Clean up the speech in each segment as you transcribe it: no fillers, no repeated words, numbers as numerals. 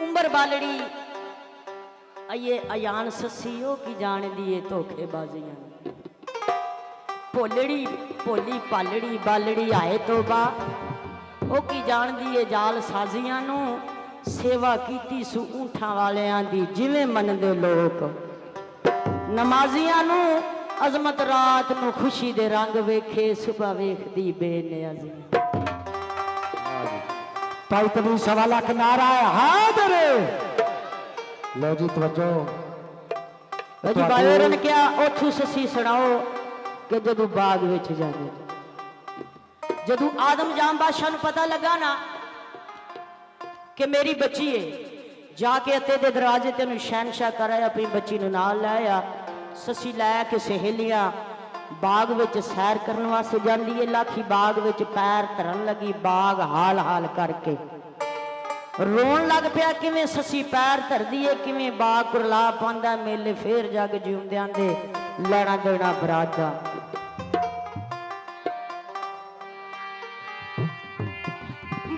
उम्र बालड़ी अये अयान ससियो की जान दिए धोखेबाजियां भोलड़ी भोली पालड़ी बालड़ी आए तो बा ओ की जान दिए जाल साजियां नू सेवा कीती सु ऊंठां वालियां दी जिवें मनदे लोक नमाजियां नू अजमत रात नू खुशी दे रंग वेखे सुबह वेखदी बेनियाजी भाई तभी सवा लाख नारा है हादर लो जी तवज्जो जी बायोर ने क्या ओथू ससी सुनाओ कि जदू बाग विच जाके जदू आदम जाम बादशाह नू पता लगा ना कि मेरी बच्ची है जाके अते दे दरवाजे तेन शहनशाह कराया अपनी बच्ची नू नाल लाया ससी लैके सहेलियां बाग विच सैर करने वास्ते जांदी है लाखी बाग विच पैर धरन लगी बाग हाल हाल करके रोन लग पिया किवें ससी पैर धरदी है किवें बाग कुरला पांदा मेले फेर जग जिउंदियां दे लैना देना बरात दा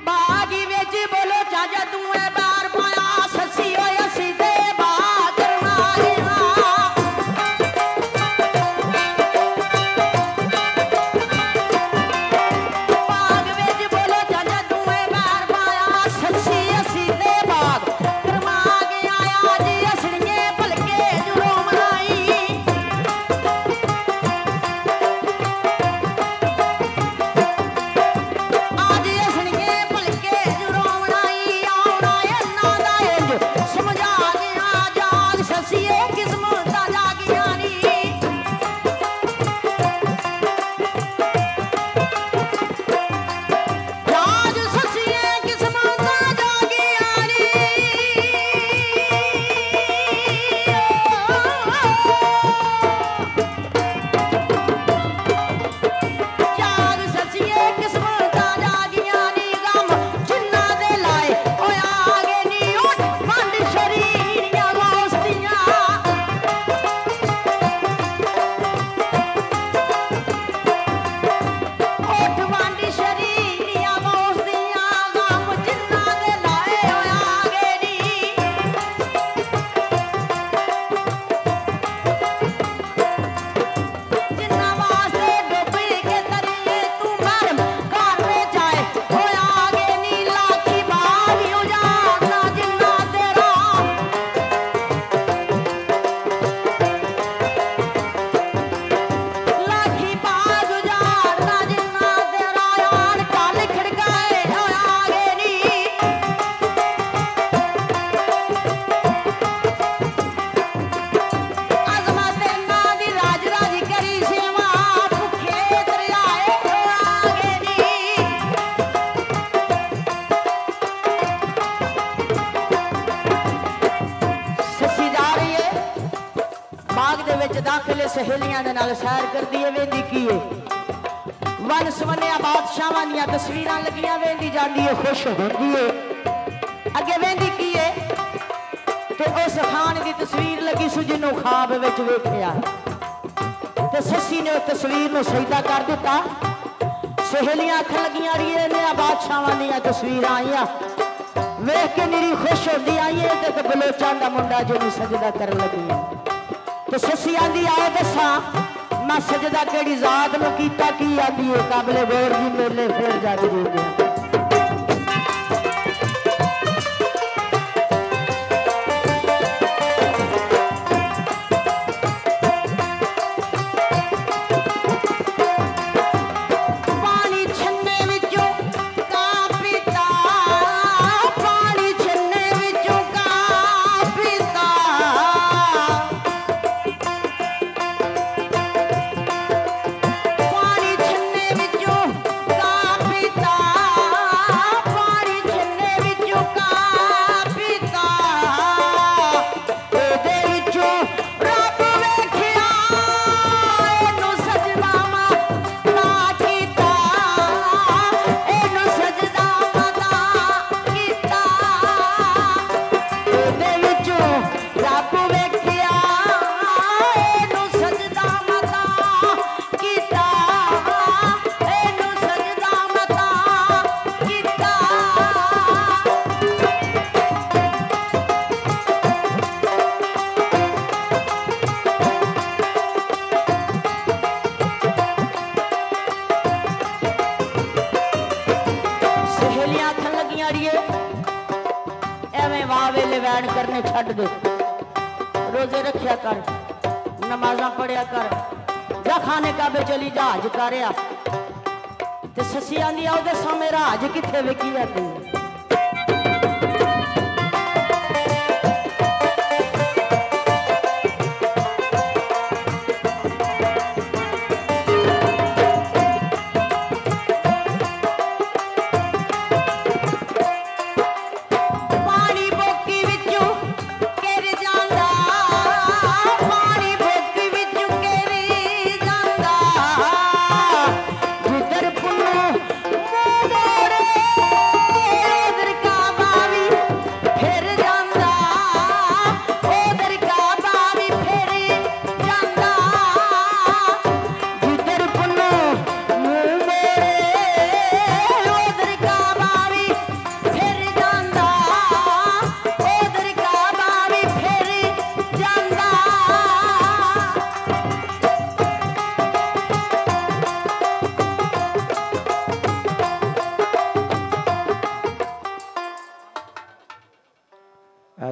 बागी विच बोलो चाचा तू है बार पाया ससी होया सीधे बाग करना गया बाग विच बोलो चाचा तू है बार पाया ससी सीधे बाग करना गया आज असड़िए भलके जुरो मनाई आज असड़िए भलके जुरो मनाई आउना अन्ना दा इंज समझा गया जाग ससीए किस्मत दा जागिया नी जाग ससिए किस्मत दा जागिया नी जाग ससिए किस्मत दा जागिया नी गम जिन्ना दे लाए ओए आगे नी उठ पंड शरीरियां दोस्तियां उठ पंड शरीरियां दोस्तियां गम जिन्ना दे लाए ओए आगे नी जिन्ना वास्ते डुबी के तरिए तू मरम करने जाए ओए आगे नी लाखी बाग उजाड़ना जिन्ना तेरा लाखी बाग उजाड़ना जिन्ना तेरा यार काल खड़काए ओए आगे नी अजमत ना दी राज राज करी सेवा भुखे दरियाए आगे नी ससी जा रही है बाग दे विच दाखिले सहेलियां दे नाल सैर करदी है वेंदी की है वन सवन्निया बादशाहां दी तस्वीरां लगियां वेंदी जांदी है खुश होंदी है अगे वेंदी की है ते उस खान दी तस्वीर लगी सु जिन्हों ख्वाब विच वेखिया ते ससी ने उस तस्वीर नूं सजदा कर दिता सहेलियां आखन लगियां अड़िए ने बादशाहां दी तस्वीरां आईयां वेख के निरी खुश होंदी आई है ते बलोचां दा मुंडा जिन्हों सजदा करन लगी ते ससी आंदी आओ दसा मैं सजदा केड़ी जात नूं कीता की आंदी है काबले गौर जी मेले फिर जग जूंदे पानी छन्ने विचों का पीता पानी छन्ने विचों का पीता पानी छन्ने विचों का पीता बैन करने छड़ दे, रोजे रखिया कर, नमाजा पढ़िया कर, जा खाने काबे चली जा हज कर। ते ससी आंदी आ ओदे सामने राज किथे विकी है तू।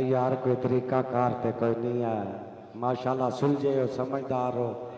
यार कोई तरीका कार ते कोई नहीं है, माशाल्लाह सुलझे हो, समझदार हो।